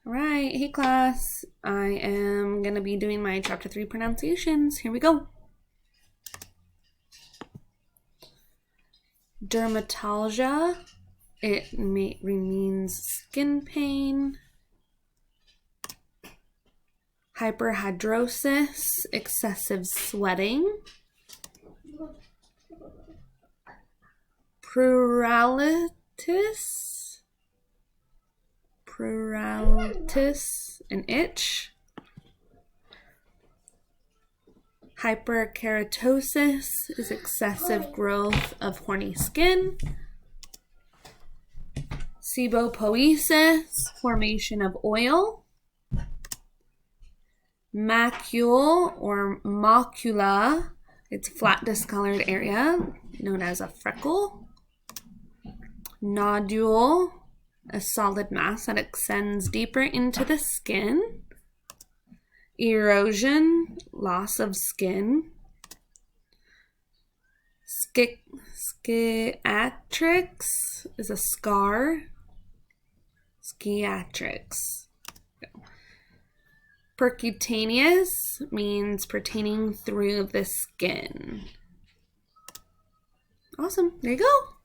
All right, hey class. I am going to be doing my chapter 3 pronunciations. Here we go. Dermatologia, it means skin pain. Hyperhidrosis, excessive sweating. Pruritus, an itch. Hyperkeratosis is excessive growth of horny skin. Sebopoiesis, formation of oil. Macule or macula, it's flat discolored area known as a freckle. Nodule, a solid mass that extends deeper into the skin. Erosion, loss of skin. Sciatrix is a scar. Sciatrix. Percutaneous means pertaining through the skin. Awesome. There you go.